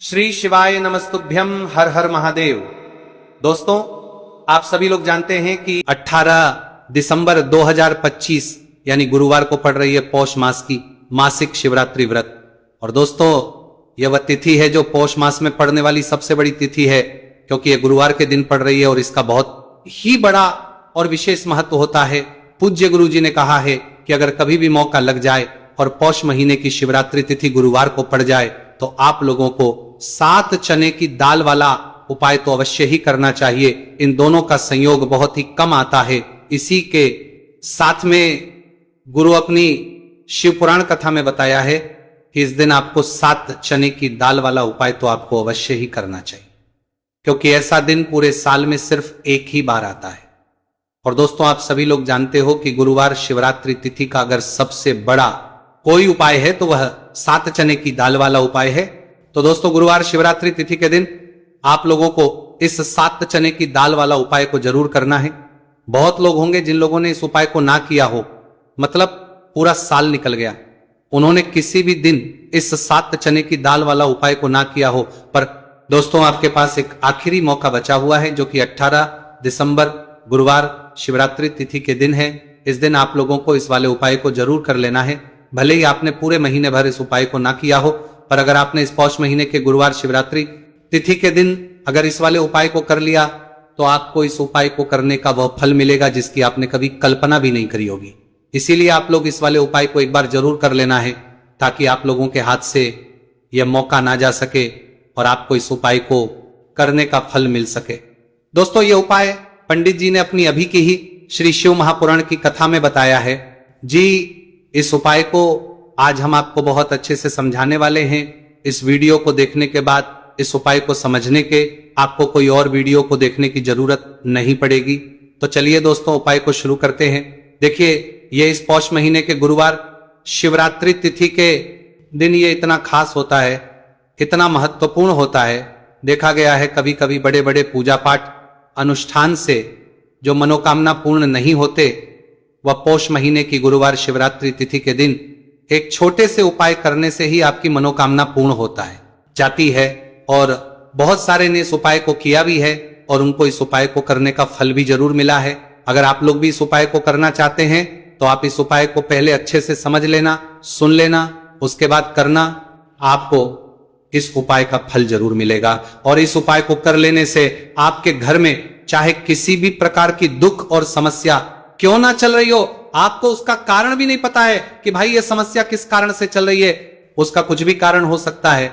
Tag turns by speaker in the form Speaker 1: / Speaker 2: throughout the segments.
Speaker 1: श्री शिवाय नमस्तुभ्यम, हर हर महादेव। दोस्तों, आप सभी लोग जानते हैं कि 18 दिसंबर 2025 यानी गुरुवार को पड़ रही है पौष मास की मासिक शिवरात्रि व्रत। और दोस्तों, यह वह तिथि है जो पौष मास में पड़ने वाली सबसे बड़ी तिथि है, क्योंकि यह गुरुवार के दिन पड़ रही है और इसका बहुत ही बड़ा और विशेष महत्व होता है। पूज्य गुरु जी ने कहा है कि अगर कभी भी मौका लग जाए और पौष महीने की शिवरात्रि तिथि गुरुवार को पड़ जाए तो आप लोगों को 7 चने की दाल वाला उपाय तो अवश्य ही करना चाहिए। इन दोनों का संयोग बहुत ही कम आता है। इसी के साथ में गुरु अपनी शिव पुराण कथा में बताया है कि इस दिन आपको 7 चने की दाल वाला उपाय तो आपको अवश्य ही करना चाहिए, क्योंकि ऐसा दिन पूरे साल में सिर्फ एक ही बार आता है। और दोस्तों, आप सभी लोग जानते हो कि गुरुवार शिवरात्रि तिथि का अगर सबसे बड़ा कोई उपाय है तो वह 7 चने की दाल वाला उपाय है। तो दोस्तों, गुरुवार शिवरात्रि तिथि के दिन आप लोगों को इस 7 चने की दाल वाला उपाय को जरूर करना है। बहुत लोग होंगे जिन लोगों ने इस उपाय को ना किया हो, मतलब पूरा साल निकल गया, उन्होंने किसी भी दिन इस 7 चने की दाल वाला उपाय को ना किया हो। पर दोस्तों, आपके पास एक आखिरी मौका बचा हुआ है, जो कि 18 दिसंबर गुरुवार शिवरात्रि तिथि के दिन है। इस दिन आप लोगों को इस वाले उपाय को जरूर कर लेना है। भले ही आपने पूरे महीने भर इस उपाय को ना किया हो, पर अगर आपने इस पौष महीने के गुरुवार शिवरात्रि तिथि के दिन अगर इस वाले उपाय को कर लिया तो आपको इस उपाय को करने का वह फल मिलेगा जिसकी आपने कभी कल्पना भी नहीं करी होगी। इसीलिए आप लोग इस वाले उपाय को एक बार जरूर कर लेना है, ताकि आप लोगों के हाथ से यह मौका ना जा सके और आपको इस उपाय को करने का फल मिल सके। दोस्तों, यह उपाय पंडित जी ने अपनी अभी की ही श्री शिव महापुराण की कथा में बताया है जी। इस उपाय को आज हम आपको बहुत अच्छे से समझाने वाले हैं। इस वीडियो को देखने के बाद इस उपाय को समझने के आपको कोई और वीडियो को देखने की जरूरत नहीं पड़ेगी। तो चलिए दोस्तों, उपाय को शुरू करते हैं। देखिए, ये इस पौष महीने के गुरुवार शिवरात्रि तिथि के दिन ये इतना खास होता है, इतना महत्वपूर्ण होता है। देखा गया है कभी कभी बड़े बड़े पूजा पाठ अनुष्ठान से जो मनोकामना पूर्ण नहीं होते, वह पौष महीने की गुरुवार शिवरात्रि तिथि के दिन एक छोटे से उपाय करने से ही आपकी मनोकामना पूर्ण होता है, जाती है। और बहुत सारे ने इस उपाय को किया भी है और उनको इस उपाय को करने का फल भी जरूर मिला है। अगर आप लोग भी इस उपाय को करना चाहते हैं तो आप इस उपाय को पहले अच्छे से समझ लेना, सुन लेना, उसके बाद करना। आपको इस उपाय का फल जरूर मिलेगा। और इस उपाय को कर लेने से आपके घर में चाहे किसी भी प्रकार की दुख और समस्या क्यों ना चल रही हो, आपको उसका कारण भी नहीं पता है कि भाई ये समस्या किस कारण से चल रही है, उसका कुछ भी कारण हो सकता है,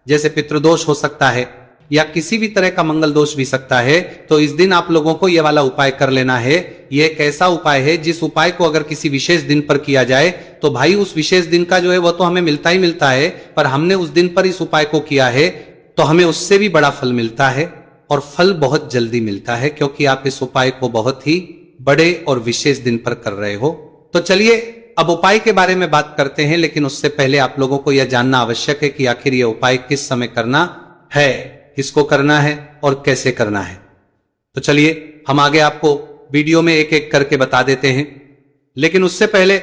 Speaker 1: जैसे पितृदोष हो सकता है या किसी भी तरह का मंगल दोष भी सकता है। तो इस दिन आप लोगों को यह वाला उपाय कर लेना है। यह एक ऐसा उपाय है जिस उपाय को अगर किसी विशेष दिन पर किया जाए तो भाई उस विशेष दिन का जो है वह तो हमें मिलता ही मिलता है, पर हमने उस दिन पर इस उपाय को किया है तो हमें उससे भी बड़ा फल मिलता है, और फल बहुत जल्दी मिलता है, क्योंकि आप इस उपाय को बहुत ही बड़े और विशेष दिन पर कर रहे हो। तो चलिए अब उपाय के बारे में बात करते हैं, लेकिन उससे पहले आप लोगों को यह जानना आवश्यक है कि आखिर यह उपाय किस समय करना है, किसको करना है और कैसे करना है। तो चलिए हम आगे आपको वीडियो में एक एक करके बता देते हैं। लेकिन उससे पहले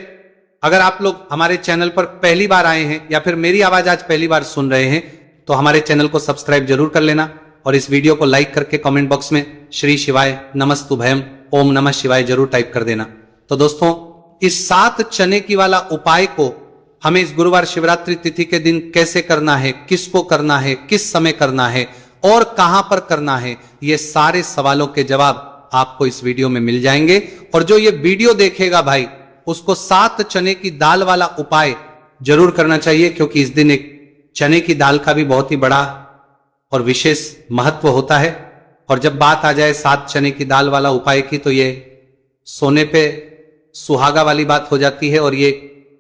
Speaker 1: अगर आप लोग हमारे चैनल पर पहली बार आए हैं या फिर मेरी आवाज आज पहली बार सुन रहे हैं तो हमारे चैनल को सब्सक्राइब जरूर कर लेना और इस वीडियो को लाइक करके कमेंट बॉक्स में श्री शिवाय नमस्तुभयम ओम नमः शिवाय जरूर टाइप कर देना। तो दोस्तों, इस 7 चने की वाला उपाय को हमें इस गुरुवार शिवरात्रि तिथि के दिन कैसे करना है, किसको करना है, किस समय करना है और कहां पर करना है, ये सारे सवालों के जवाब आपको इस वीडियो में मिल जाएंगे। और जो ये वीडियो देखेगा भाई, उसको 7 चने की दाल वाला उपाय जरूर करना चाहिए, क्योंकि इस दिन एक चने की दाल का भी बहुत ही बड़ा और विशेष महत्व होता है। और जब बात आ जाए 7 चने की दाल वाला उपाय की, तो ये सोने पे सुहागा वाली बात हो जाती है और ये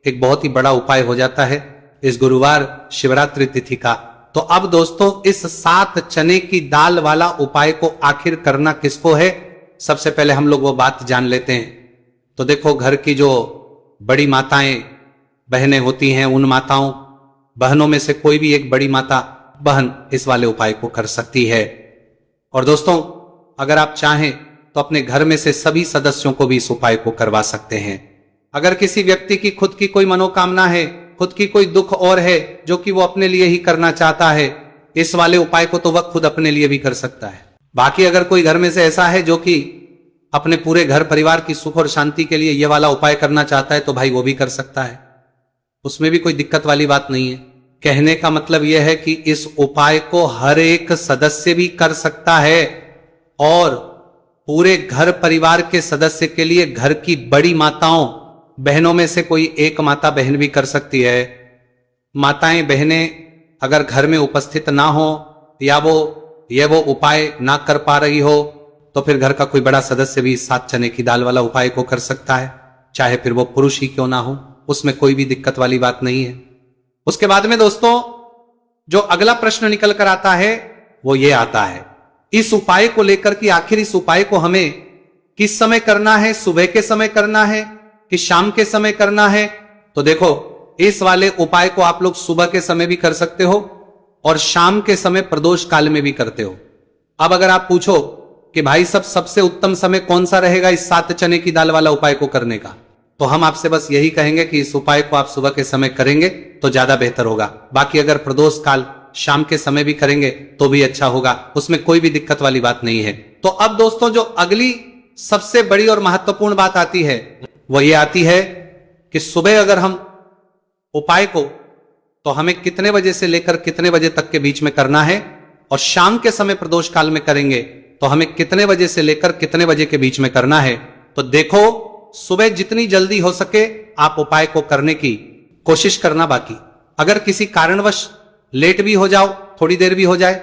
Speaker 1: एक बहुत ही बड़ा उपाय हो जाता है इस गुरुवार शिवरात्रि तिथि का। तो अब दोस्तों, इस 7 चने की दाल वाला उपाय को आखिर करना किसको है, सबसे पहले हम लोग वो बात जान लेते हैं। तो देखो, घर की जो बड़ी माताएं बहनें होती हैं, उन माताओं बहनों में से कोई भी एक बड़ी माता बहन इस वाले उपाय को कर सकती है। और दोस्तों, अगर आप चाहें तो अपने घर में से सभी सदस्यों को भी इस उपाय को करवा सकते हैं। अगर किसी व्यक्ति की खुद की कोई मनोकामना है, खुद की कोई दुख और है जो कि वो अपने लिए ही करना चाहता है, इस वाले उपाय को तो वह खुद अपने लिए भी कर सकता है। बाकी अगर कोई घर में से ऐसा है जो कि अपने पूरे घर परिवार की सुख और शांति के लिए यह वाला उपाय करना चाहता है तो भाई वो भी कर सकता है, उसमें भी कोई दिक्कत वाली बात नहीं है। कहने का मतलब यह है कि इस उपाय को हर एक सदस्य भी कर सकता है और पूरे घर परिवार के सदस्य के लिए घर की बड़ी माताओं बहनों में से कोई एक माता बहन भी कर सकती है। माताएं बहनें अगर घर में उपस्थित ना हो या वो उपाय ना कर पा रही हो तो फिर घर का कोई बड़ा सदस्य भी 7 चने की दाल वाला उपाय को कर सकता है, चाहे फिर वो पुरुष ही क्यों ना हो, उसमें कोई भी दिक्कत वाली बात नहीं है। उसके बाद में दोस्तों जो अगला प्रश्न निकल कर आता है वो ये आता है इस उपाय को लेकर कि आखिर इस उपाय को हमें किस समय करना है, सुबह के समय करना है कि शाम के समय करना है। तो देखो इस वाले उपाय को आप लोग सुबह के समय भी कर सकते हो और शाम के समय प्रदोष काल में भी करते हो। अब अगर आप पूछो कि भाई सबसे उत्तम समय कौन सा रहेगा इस 7 चने की दाल वाला उपाय को करने का, तो हम आपसे बस यही कहेंगे कि इस उपाय को आप सुबह के समय करेंगे तो ज्यादा बेहतर होगा। बाकी अगर प्रदोष काल शाम के समय भी करेंगे तो भी अच्छा होगा, उसमें कोई भी दिक्कत वाली बात नहीं है। तो अब दोस्तों जो अगली सबसे बड़ी और महत्वपूर्ण बात आती है वो ये आती है कि सुबह अगर हम उपाय को तो हमें कितने बजे से लेकर कितने बजे तक के बीच में करना है और शाम के समय प्रदोष काल में करेंगे तो हमें कितने बजे से लेकर कितने बजे के बीच में करना है। तो देखो सुबह जितनी जल्दी हो सके आप उपाय को करने की कोशिश करना। बाकी अगर किसी कारणवश लेट भी हो जाओ, थोड़ी देर भी हो जाए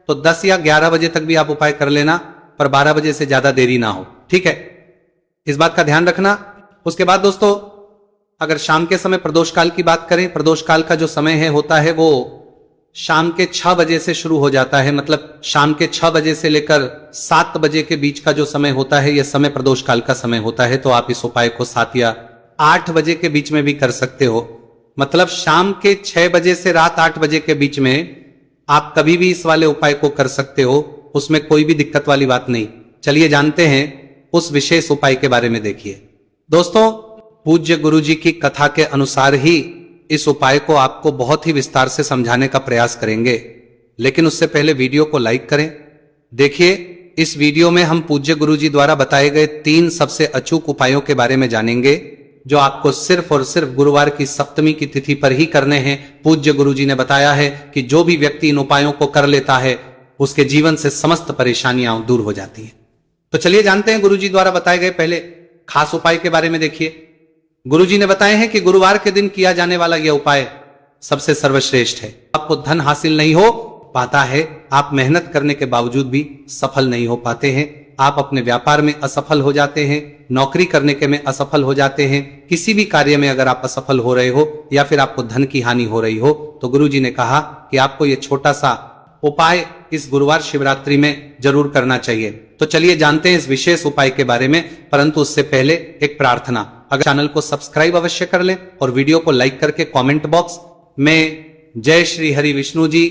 Speaker 1: तो 10 या 11 बजे तक भी आप उपाय कर लेना, पर 12 बजे से ज्यादा देरी ना हो, ठीक है, इस बात का ध्यान रखना। उसके बाद दोस्तों अगर शाम के समय प्रदोष काल की बात करें, प्रदोष काल का जो समय है होता है वो शाम के 6 बजे से शुरू हो जाता है, मतलब शाम के 6 बजे से लेकर 7 बजे के बीच का जो समय होता है यह समय प्रदोष काल का समय होता है। तो आप इस उपाय को 7 या 8 बजे के बीच में भी कर सकते हो, मतलब शाम के 6 बजे से रात 8 बजे के बीच में आप कभी भी इस वाले उपाय को कर सकते हो, उसमें कोई भी दिक्कत वाली बात नहीं। चलिए जानते हैं उस विशेष उपाय के बारे में। देखिए दोस्तों पूज्य गुरु जी की कथा के अनुसार ही इस उपाय को आपको बहुत ही विस्तार से समझाने का प्रयास करेंगे, लेकिन उससे पहले वीडियो को लाइक करें। देखिए इस वीडियो में हम पूज्य गुरु जी द्वारा बताए गए 3 सबसे अचूक उपायों के बारे में जानेंगे जो आपको सिर्फ और सिर्फ गुरुवार की सप्तमी की तिथि पर ही करने हैं। पूज्य गुरु जी ने बताया है कि जो भी व्यक्ति इन उपायों को कर लेता है उसके जीवन से समस्त परेशानियां दूर हो जाती हैं। तो चलिए जानते हैं गुरु जी द्वारा बताए गए पहले खास उपाय के बारे में। देखिए गुरुजी ने बताए हैं कि गुरुवार के दिन किया जाने वाला यह उपाय सबसे सर्वश्रेष्ठ है। आपको धन हासिल नहीं हो पाता है, आप मेहनत करने के बावजूद भी सफल नहीं हो पाते हैं, आप अपने व्यापार में असफल हो जाते हैं, नौकरी करने के में असफल हो जाते हैं, किसी भी कार्य में अगर आप असफल हो रहे हो या फिर आपको धन की हानि हो रही हो, तो गुरुजी ने कहा कि आपको यह छोटा सा उपाय इस गुरुवार शिवरात्रि में जरूर करना चाहिए। तो चलिए जानते हैं इस विशेष उपाय के बारे में, परंतु उससे पहले एक प्रार्थना, अगर चैनल को सब्सक्राइब अवश्य कर लें और वीडियो को लाइक करके कमेंट बॉक्स में जय श्री हरि विष्णु जी,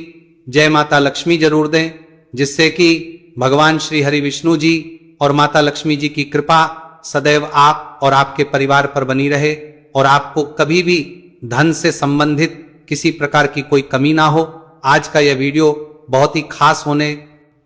Speaker 1: जय माता लक्ष्मी जरूर दें, जिससे कि भगवान श्री हरि विष्णु जी और माता लक्ष्मी जी की कृपा सदैव आप और आपके परिवार पर बनी रहे और आपको कभी भी धन से संबंधित किसी प्रकार की कोई कमी ना हो। आज का यह वीडियो बहुत ही खास होने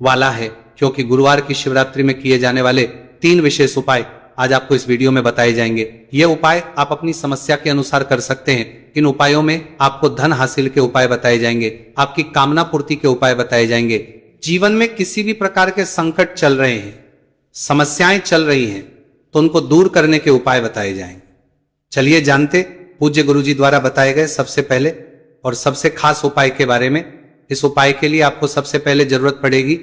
Speaker 1: वाला है क्योंकि गुरुवार की शिवरात्रि में किए जाने वाले 3 विशेष उपाय आज आपको इस वीडियो में बताए जाएंगे। ये उपाय आप अपनी समस्या के अनुसार कर सकते हैं। इन उपायों में आपको धन हासिल के उपाय बताए जाएंगे, आपकी कामना पूर्ति के उपाय बताए जाएंगे। जीवन में किसी भी प्रकार के संकट चल रहे हैं, समस्याएं चल रही हैं, तो उनको दूर करने के उपाय बताए जाएंगे। चलिए जानते पूज्य गुरुजी द्वारा बताए गए सबसे पहले और सबसे खास उपाय के बारे में। इस उपाय के लिए आपको सबसे पहले जरूरत पड़ेगी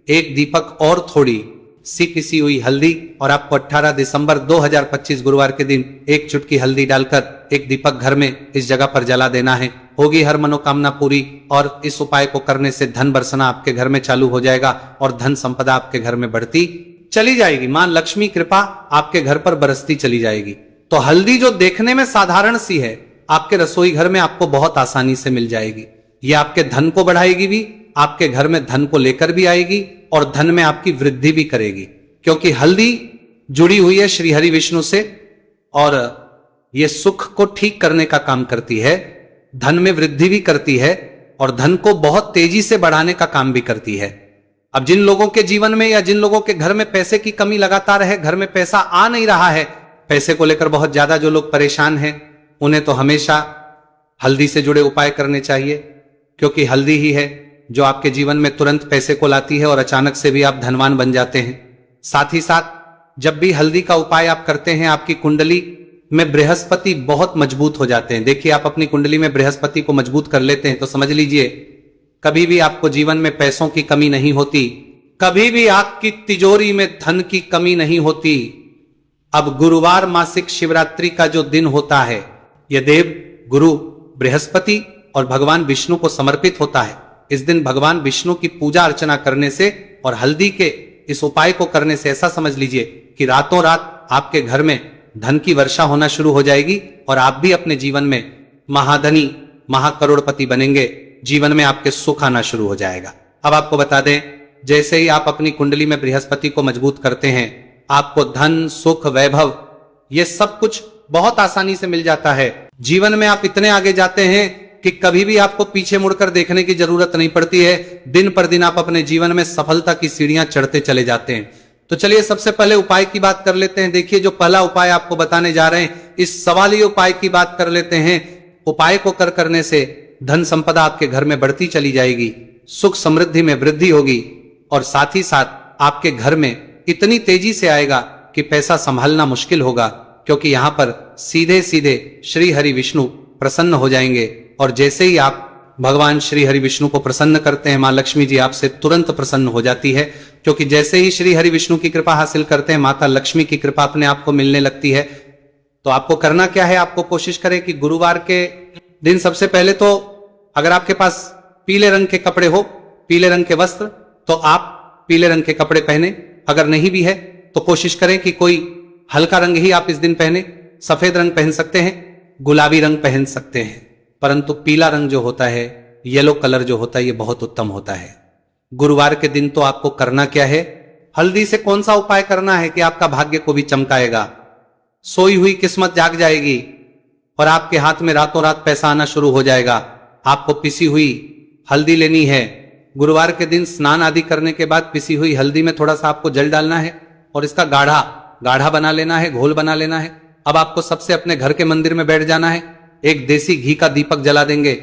Speaker 1: 1 दीपक और थोड़ी सी पिसी हुई हल्दी, और आपको 18 दिसंबर 2025 गुरुवार के दिन 1 चुटकी हल्दी डालकर 1 दीपक घर में इस जगह पर जला देना है। होगी हर मनोकामना पूरी और इस उपाय को करने से धन बरसना आपके घर में चालू हो जाएगा और धन संपदा आपके घर में बढ़ती चली जाएगी। मां लक्ष्मी कृपा आपके घर पर बरसती चली जाएगी। तो हल्दी जो देखने में साधारण सी है, आपके रसोई घर में आपको बहुत आसानी से मिल जाएगी। ये आपके धन को बढ़ाएगी भी, आपके घर में धन को लेकर भी आएगी और धन में आपकी वृद्धि भी करेगी, क्योंकि हल्दी जुड़ी हुई है श्री हरि विष्णु से और यह सुख को ठीक करने का काम करती है, धन में वृद्धि भी करती है और धन को बहुत तेजी से बढ़ाने का काम भी करती है। अब जिन लोगों के जीवन में या जिन लोगों के घर में पैसे की कमी लगातार है, घर में पैसा आ नहीं रहा है, पैसे को लेकर बहुत ज्यादा जो लोग परेशान हैं, उन्हें तो हमेशा हल्दी से जुड़े उपाय करने चाहिए, क्योंकि हल्दी ही है जो आपके जीवन में तुरंत पैसे को लाती है और अचानक से भी आप धनवान बन जाते हैं। साथ ही साथ जब भी हल्दी का उपाय आप करते हैं, आपकी कुंडली में बृहस्पति बहुत मजबूत हो जाते हैं। देखिए, आप अपनी कुंडली में बृहस्पति को मजबूत कर लेते हैं तो समझ लीजिए कभी भी आपको जीवन में पैसों की कमी नहीं होती, कभी भी आपकी तिजोरी में धन की कमी नहीं होती। अब गुरुवार मासिक शिवरात्रि का जो दिन होता है, यह देव गुरु बृहस्पति और भगवान विष्णु को समर्पित होता है। इस दिन भगवान विष्णु की पूजा अर्चना करने से और हल्दी के इस उपाय को करने से ऐसा समझ लीजिए कि रातों रात आपके घर में धन की वर्षा होना शुरू हो जाएगी और आप भी अपने जीवन में महाधनी महाकरोड़पति बनेंगे। जीवन में आपके सुख आना शुरू हो जाएगा। अब आपको बता दें, जैसे ही आप अपनी कुंडली में बृहस्पति को मजबूत करते हैं, आपको धन सुख वैभव ये सब कुछ बहुत आसानी से मिल जाता है। जीवन में आप इतने आगे जाते हैं कि कभी भी आपको पीछे मुड़कर देखने की जरूरत नहीं पड़ती है। दिन पर दिन आप अपने जीवन में सफलता की सीढ़ियां चढ़ते चले जाते हैं। तो चलिए सबसे पहले उपाय की बात कर लेते हैं। देखिए, जो पहला उपाय आपको बताने जा रहे हैं, इस सवालिया उपाय की बात कर लेते हैं। उपाय को करने से धन संपदा आपके घर में बढ़ती चली जाएगी, सुख समृद्धि में वृद्धि होगी और साथ ही साथ आपके घर में इतनी तेजी से आएगा कि पैसा संभालना मुश्किल होगा, क्योंकि यहां पर सीधे सीधे श्री हरि विष्णु प्रसन्न हो जाएंगे। और जैसे ही आप भगवान श्री हरि विष्णु को प्रसन्न करते हैं, मां लक्ष्मी जी आपसे तुरंत प्रसन्न हो जाती है, क्योंकि जैसे ही श्री हरि विष्णु की कृपा हासिल करते हैं, माता लक्ष्मी की कृपा अपने आप को मिलने लगती है। तो आपको करना क्या है, आपको कोशिश करें कि गुरुवार के दिन सबसे पहले तो अगर आपके पास पीले रंग के कपड़े हो, पीले रंग के वस्त्र, तो आप पीले रंग के कपड़े पहने। अगर नहीं भी है तो कोशिश करें कि कोई हल्का रंग ही आप इस दिन पहने। सफेद रंग पहन सकते हैं, गुलाबी रंग पहन सकते हैं, परंतु पीला रंग जो होता है, येलो कलर जो होता है, ये बहुत उत्तम होता है। गुरुवार के दिन तो आपको करना क्या है, हल्दी से कौन सा उपाय करना है कि आपका भाग्य को भी चमकाएगा, सोई हुई किस्मत जाग जाएगी और आपके हाथ में रातों रात पैसा आना शुरू हो जाएगा। आपको पिसी हुई हल्दी लेनी है। गुरुवार के दिन स्नान आदि करने के बाद पिसी हुई हल्दी में थोड़ा सा आपको जल डालना है और इसका गाढ़ा बना लेना है, घोल बना लेना है। अब आपको सबसे अपने घर के मंदिर में बैठ जाना है, एक देसी घी का दीपक जला देंगे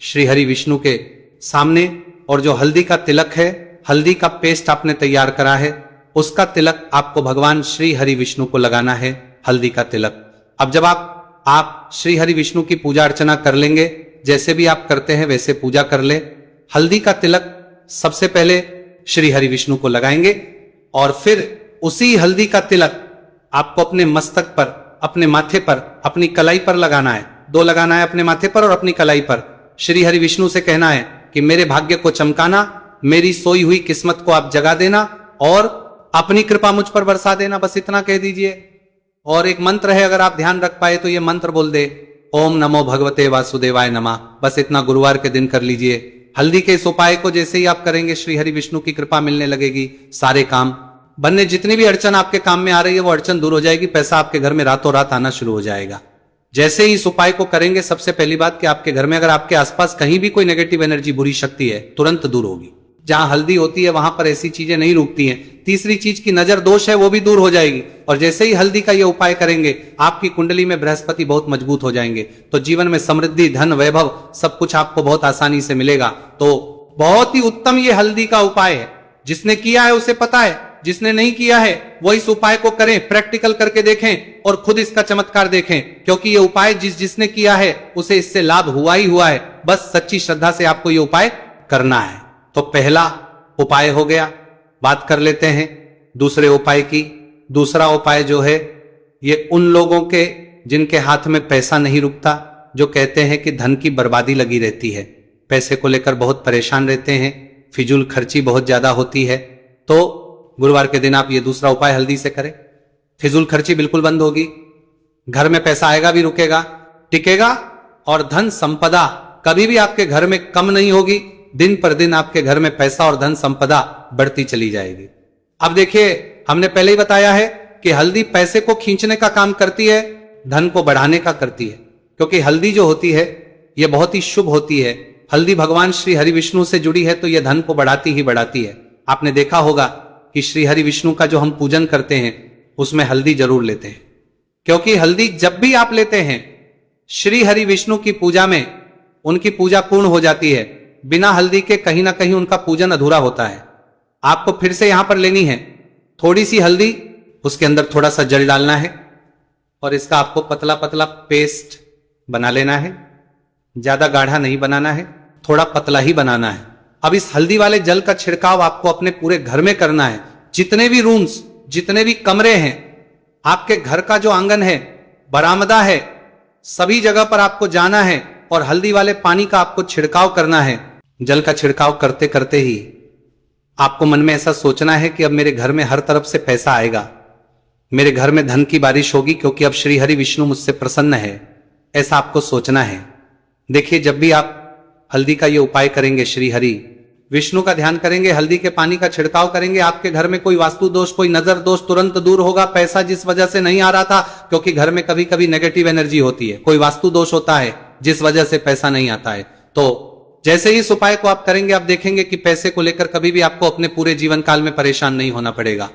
Speaker 1: श्री हरि विष्णु के सामने, और जो हल्दी का तिलक है, हल्दी का पेस्ट आपने तैयार करा है, उसका तिलक आपको भगवान श्री हरि विष्णु को लगाना है, हल्दी का तिलक। अब जब आप श्री हरि विष्णु की पूजा अर्चना कर लेंगे, जैसे भी आप करते हैं वैसे पूजा कर ले। हल्दी का तिलक सबसे पहले श्री हरि विष्णु को लगाएंगे और फिर उसी हल्दी का तिलक आपको अपने मस्तक पर, अपने माथे पर, अपनी कलाई पर लगाना है। दो लगाना है, अपने माथे पर और अपनी कलाई पर। श्री हरि विष्णु से कहना है कि मेरे भाग्य को चमकाना, मेरी सोई हुई किस्मत को आप जगा देना और अपनी कृपा मुझ पर बरसा देना। बस इतना कह दीजिए। और एक मंत्र है, अगर आप ध्यान रख पाए तो ये मंत्र बोल दे, ओम नमो भगवते वासुदेवाय नमः। बस इतना गुरुवार के दिन कर लीजिए। हल्दी के इस उपाय को जैसे ही आप करेंगे, श्री हरि विष्णु की कृपा मिलने लगेगी, सारे काम बनने, जितनी भी अड़चन आपके काम में आ रही है वो अड़चन दूर हो जाएगी, पैसा आपके घर में रातों रात आना शुरू हो जाएगा। जैसे ही इस उपाय को करेंगे, सबसे पहली बात कि आपके घर में अगर आपके आसपास कहीं भी कोई नेगेटिव एनर्जी, बुरी शक्ति है, तुरंत दूर होगी। जहां हल्दी होती है वहां पर ऐसी चीजें नहीं रुकती हैं। तीसरी चीज की नजर दोष है वो भी दूर हो जाएगी। और जैसे ही हल्दी का ये उपाय करेंगे, आपकी कुंडली में बृहस्पति बहुत मजबूत हो जाएंगे, तो जीवन में समृद्धि, धन, वैभव सब कुछ आपको बहुत आसानी से मिलेगा। तो बहुत ही उत्तम ये हल्दी का उपाय है। जिसने किया है उसे पता है, जिसने नहीं किया है वो इस उपाय को करें, प्रैक्टिकल करके देखें और खुद इसका चमत्कार देखें, क्योंकि ये उपाय जिसने किया है उसे इससे लाभ हुआ ही हुआ है। बस सच्ची श्रद्धा से आपको ये उपाय करना है। तो पहला उपाय हो गया। बात कर लेते हैं दूसरे उपाय की। दूसरा उपाय जो है, ये उन लोगों के जिनके हाथ में पैसा नहीं रुकता, जो कहते हैं कि धन की बर्बादी लगी रहती है, पैसे को लेकर बहुत परेशान रहते हैं, फिजूल खर्ची बहुत ज्यादा होती है। तो गुरुवार के दिन आप ये दूसरा उपाय हल्दी से करें। फिजूल खर्ची बिल्कुल बंद होगी, घर में पैसा आएगा भी, रुकेगा, टिकेगा, और धन संपदा कभी भी आपके घर में कम नहीं होगी। दिन पर दिन आपके घर में पैसा और धन संपदा बढ़ती चली जाएगी। अब देखिए, हमने पहले ही बताया है कि हल्दी पैसे को खींचने का काम करती है, धन को बढ़ाने का करती है, क्योंकि हल्दी जो होती है ये बहुत ही शुभ होती है। हल्दी भगवान श्री हरि विष्णु से जुड़ी है तो यह धन को बढ़ाती ही बढ़ाती है। आपने देखा होगा कि श्री हरि विष्णु का जो हम पूजन करते हैं उसमें हल्दी जरूर लेते हैं, क्योंकि हल्दी जब भी आप लेते हैं श्री हरि विष्णु की पूजा में उनकी पूजा पूर्ण हो जाती है। बिना हल्दी के कहीं ना कहीं उनका पूजन अधूरा होता है। आपको फिर से यहां पर लेनी है थोड़ी सी हल्दी, उसके अंदर थोड़ा सा जल डालना है और इसका आपको पतला पतला पेस्ट बना लेना है। ज्यादा गाढ़ा नहीं बनाना है, थोड़ा पतला ही बनाना है। अब इस हल्दी वाले जल का छिड़काव आपको अपने पूरे घर में करना है। जितने भी रूम्स, जितने भी कमरे हैं, आपके घर का जो आंगन है, बरामदा है, सभी जगह पर आपको जाना है और हल्दी वाले पानी का आपको छिड़काव करना है। जल का छिड़काव करते करते ही आपको मन में ऐसा सोचना है कि अब मेरे घर में हर तरफ से पैसा आएगा, मेरे घर में धन की बारिश होगी, क्योंकि अब श्री हरि विष्णु मुझसे प्रसन्न है। ऐसा आपको सोचना है। देखिए, जब भी आप हल्दी का ये उपाय करेंगे, श्री हरि विष्णु का ध्यान करेंगे, हल्दी के पानी का छिड़काव करेंगे, आपके घर में कोई वास्तु दोष, कोई नजर दोष तुरंत दूर होगा। पैसा जिस वजह से नहीं आ रहा था, क्योंकि घर में कभी कभी नेगेटिव एनर्जी होती है, कोई वास्तु दोष होता है जिस वजह से पैसा नहीं आता है, तो जैसे ही इस उपाय को आप करेंगे आप देखेंगे कि पैसे को लेकर कभी भी आपको अपने पूरे जीवन काल में परेशान नहीं होना पड़ेगा।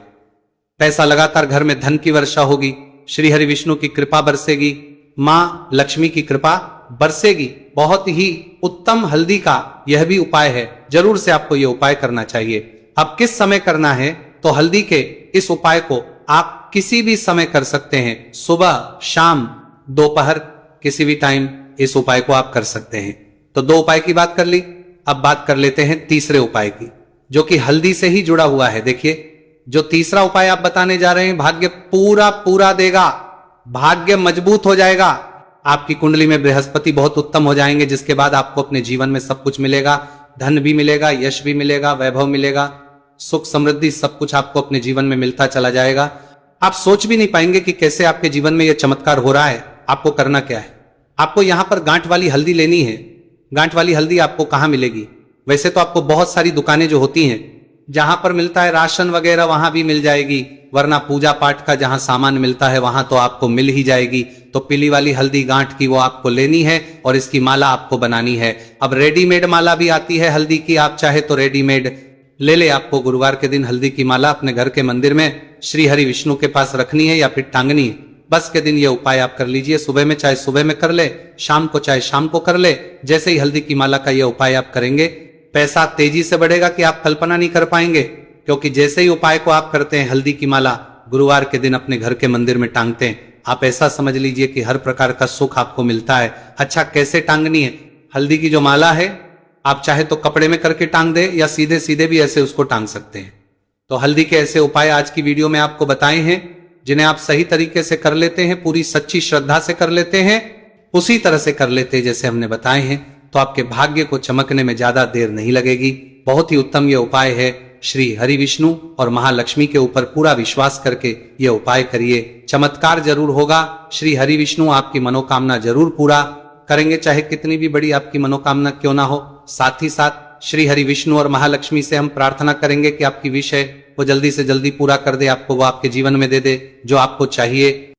Speaker 1: पैसा लगातार घर में धन की वर्षा होगी, श्री हरि विष्णु की कृपा बरसेगी, मां लक्ष्मी की कृपा बरसेगी। बहुत ही उत्तम हल्दी का यह भी उपाय है, जरूर से आपको यह उपाय करना चाहिए। अब किस समय करना है, तो हल्दी के इस उपाय को आप किसी भी समय कर सकते हैं, सुबह, शाम, दोपहर, किसी भी टाइम इस उपाय को आप कर सकते हैं। तो दो उपाय की बात कर ली, अब बात कर लेते हैं तीसरे उपाय की, जो कि हल्दी से ही जुड़ा हुआ है। देखिए, जो तीसरा उपाय आप बताने जा रहे हैं, भाग्य पूरा पूरा देगा, भाग्य मजबूत हो जाएगा, आपकी कुंडली में बृहस्पति बहुत उत्तम हो जाएंगे, जिसके बाद आपको अपने जीवन में सब कुछ मिलेगा, धन भी मिलेगा, यश भी मिलेगा, वैभव मिलेगा, सुख समृद्धि सब कुछ आपको अपने जीवन में मिलता चला जाएगा। आप सोच भी नहीं पाएंगे कि कैसे आपके जीवन में यह चमत्कार हो रहा है। आपको करना क्या है, आपको यहां पर गांठ वाली हल्दी लेनी है। गांठ वाली हल्दी आपको कहां मिलेगी, वैसे तो आपको बहुत सारी दुकानें जो होती हैं, जहां पर मिलता है राशन वगैरह, वहां भी मिल जाएगी, वरना पूजा पाठ का जहां सामान मिलता है वहां तो आपको मिल ही जाएगी। तो पीली वाली हल्दी गांठ की वो आपको लेनी है और इसकी माला आपको बनानी है। अब रेडीमेड माला भी आती है हल्दी की, आप चाहे तो रेडीमेड ले ले। आपको गुरुवार के दिन हल्दी की माला अपने घर के मंदिर में श्री हरि विष्णु के पास रखनी है या फिर टांगनी है। बस के दिन ये उपाय आप कर लीजिए, सुबह में चाहे सुबह में कर ले, शाम को चाहे शाम को कर ले। जैसे ही हल्दी की माला का ये उपाय आप करेंगे, पैसा तेजी से बढ़ेगा कि आप कल्पना नहीं कर पाएंगे, क्योंकि जैसे ही उपाय को आप करते हैं, हल्दी की माला गुरुवार के दिन अपने घर के मंदिर में टांगते हैं, आप ऐसा समझ लीजिए कि हर प्रकार का सुख आपको मिलता है। अच्छा, कैसे टांगनी है हल्दी की जो माला है, आप चाहे तो कपड़े में करके टांग दे या सीधे सीधे भी ऐसे उसको टांग सकते हैं। तो हल्दी के ऐसे उपाय आज की वीडियो में आपको बताए हैं, जिन्हें आप सही तरीके से कर लेते हैं, पूरी सच्ची श्रद्धा से कर लेते हैं, उसी तरह से कर लेते हैं जैसे हमने बताए हैं, तो आपके भाग्य को चमकने में ज्यादा देर नहीं लगेगी। बहुत ही उत्तम ये उपाय है। श्री हरि विष्णु और महालक्ष्मी के ऊपर पूरा विश्वास करके ये उपाय करिए, चमत्कार जरूर होगा। श्री हरि विष्णु आपकी मनोकामना जरूर पूरा करेंगे, चाहे कितनी भी बड़ी आपकी मनोकामना क्यों ना हो। साथ ही साथ श्री हरि विष्णु और महालक्ष्मी से हम प्रार्थना करेंगे कि आपकी विषय वो जल्दी से जल्दी पूरा कर दे, आपको वो आपके जीवन में दे दे जो आपको चाहिए।